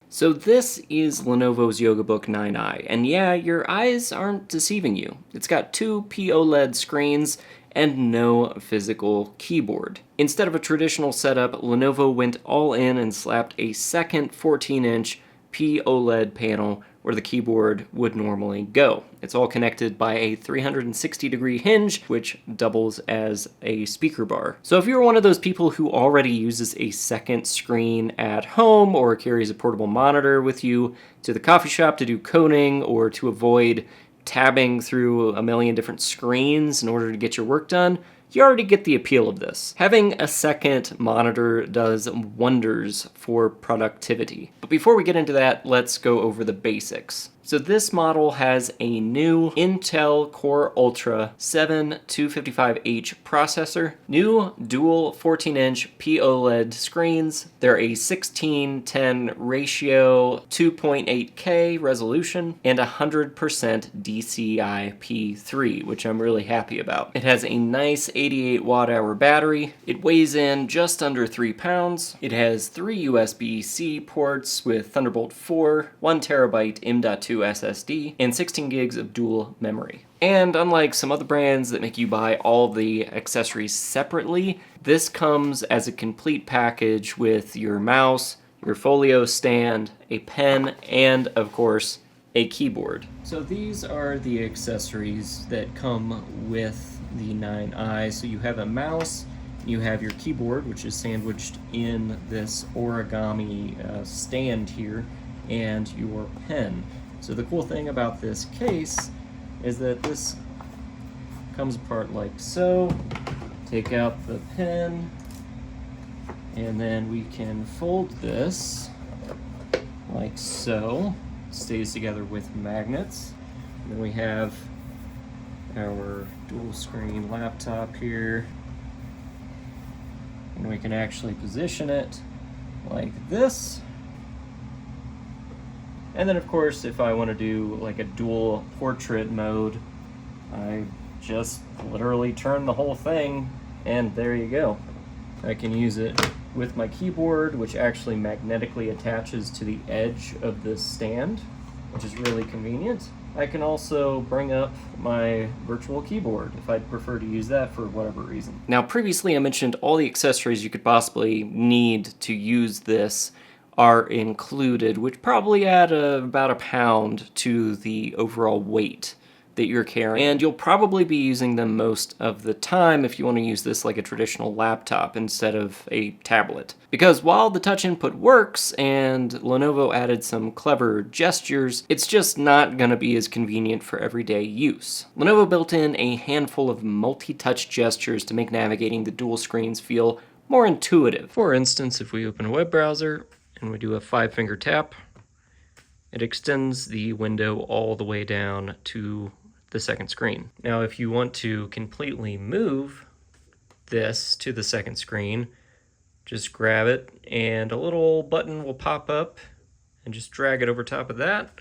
So this is Lenovo's YogaBook 9i, and yeah, your eyes aren't deceiving you. It's got two POLED screens and no physical keyboard. Instead of a traditional setup, Lenovo went all in and slapped a second 14-inch POLED panel where the keyboard would normally go. It's all connected by a 360-degree hinge, which doubles as a speaker bar. So if you're one of those people who already uses a second screen at home or carries a portable monitor with you to the coffee shop to do coding or to avoid tabbing through a million different screens in order to get your work done, you already get the appeal of this. Having a second monitor does wonders for productivity. But before we get into that, let's go over the basics. So this model has a new Intel Core Ultra 7255H processor, new dual 14-inch POLED screens. They're a 16:10 ratio, 2.8K resolution, and 100% DCI-P3, which I'm really happy about. It has a nice 88 watt-hour battery. It weighs in just under 3 pounds. It has 3 USB-C ports with Thunderbolt 4, 1 terabyte M.2 SSD, and 16 gigs of dual memory. And unlike some other brands that make you buy all the accessories separately, this comes as a complete package with your mouse, your folio stand, a pen, and of course, a keyboard. So these are the accessories that come with the 9i. So you have a mouse, you have your keyboard, which is sandwiched in this origami stand here, and your pen. So the cool thing about this case is that this comes apart like so. Take out the pen, and then we can fold this like so. It stays together with magnets. And then we have our dual screen laptop here. And we can actually position it like this. And then of course, if I want to do like a dual portrait mode, I just literally turn the whole thing and there you go. I can use it with my keyboard, which actually magnetically attaches to the edge of this stand, which is really convenient. I can also bring up my virtual keyboard if I'd prefer to use that for whatever reason. Now previously I mentioned all the accessories you could possibly need to use this are included, which probably add about a pound to the overall weight that you're carrying. And you'll probably be using them most of the time if you want to use this like a traditional laptop instead of a tablet. Because while the touch input works and Lenovo added some clever gestures, it's just not going to be as convenient for everyday use. Lenovo built in a handful of multi-touch gestures to make navigating the dual screens feel more intuitive. For instance, if we open a web browser and we do a 5-finger tap, it extends the window all the way down to the second screen. Now, if you want to completely move this to the second screen, just grab it and a little button will pop up and just drag it over top of that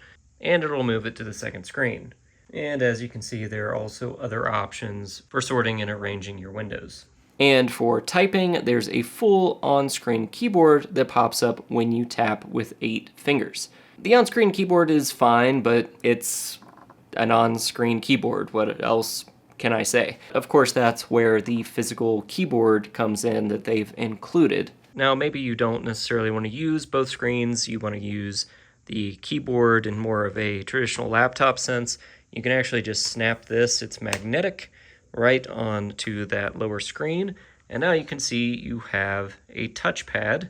and it'll move it to the second screen. And as you can see, there are also other options for sorting and arranging your windows. And for typing, there's a full on-screen keyboard that pops up when you tap with 8 fingers. The on-screen keyboard is fine, but it's an on-screen keyboard. What else can I say? Of course, that's where the physical keyboard comes in that they've included. Now, maybe you don't necessarily want to use both screens. You want to use the keyboard in more of a traditional laptop sense. You can actually just snap this. It's magnetic right onto that lower screen. And now you can see you have a touchpad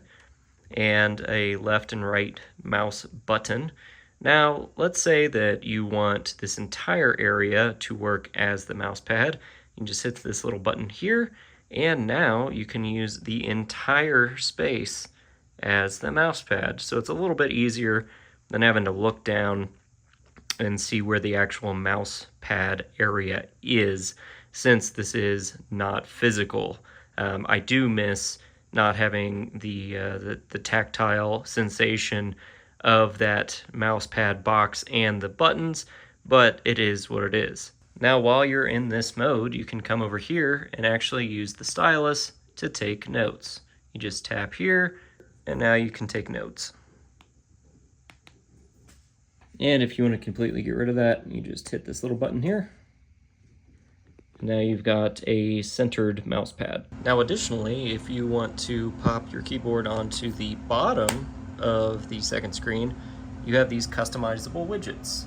and a left and right mouse button. Now, let's say that you want this entire area to work as the mouse pad. You can just hit this little button here, and now you can use the entire space as the mouse pad. So it's a little bit easier than having to look down and see where the actual mouse pad area is, since this is not physical. I do miss not having the tactile sensation of that mouse pad box and the buttons, but it is what it is. Now, while you're in this mode, you can come over here and actually use the stylus to take notes. You just tap here, and now you can take notes. And if you want to completely get rid of that, you just hit this little button here. Now you've got a centered mouse pad. Now additionally, if you want to pop your keyboard onto the bottom of the second screen, you have these customizable widgets.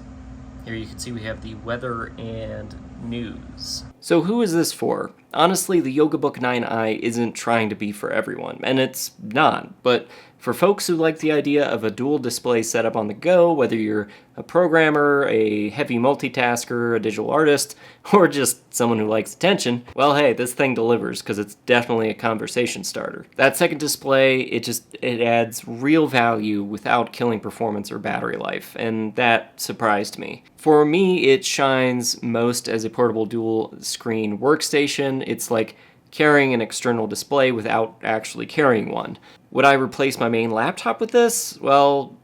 Here you can see we have the weather and news. So who is this for? Honestly, the YogaBook 9i isn't trying to be for everyone, and it's not, but for folks who like the idea of a dual display setup on the go, whether you're a programmer, a heavy multitasker, a digital artist, or just someone who likes attention, well hey, this thing delivers because it's definitely a conversation starter. That second display, it adds real value without killing performance or battery life, and that surprised me. For me, it shines most as a portable dual screen workstation. It's like carrying an external display without actually carrying one. Would I replace my main laptop with this? Well,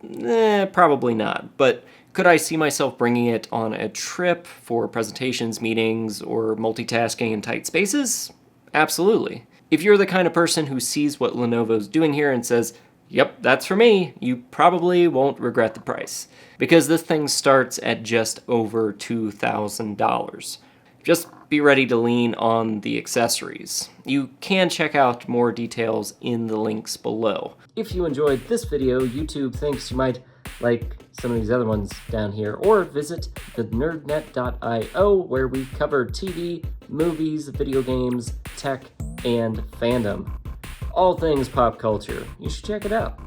probably not. But could I see myself bringing it on a trip for presentations, meetings, or multitasking in tight spaces? Absolutely. If you're the kind of person who sees what Lenovo's doing here and says, yep, that's for me, you probably won't regret the price. Because this thing starts at just over $2,000. Just be ready to lean on the accessories. You can check out more details in the links below. If you enjoyed this video, YouTube thinks you might like some of these other ones down here, or visit thenerdnet.io where we cover TV, movies, video games, tech, and fandom. All things pop culture. You should check it out.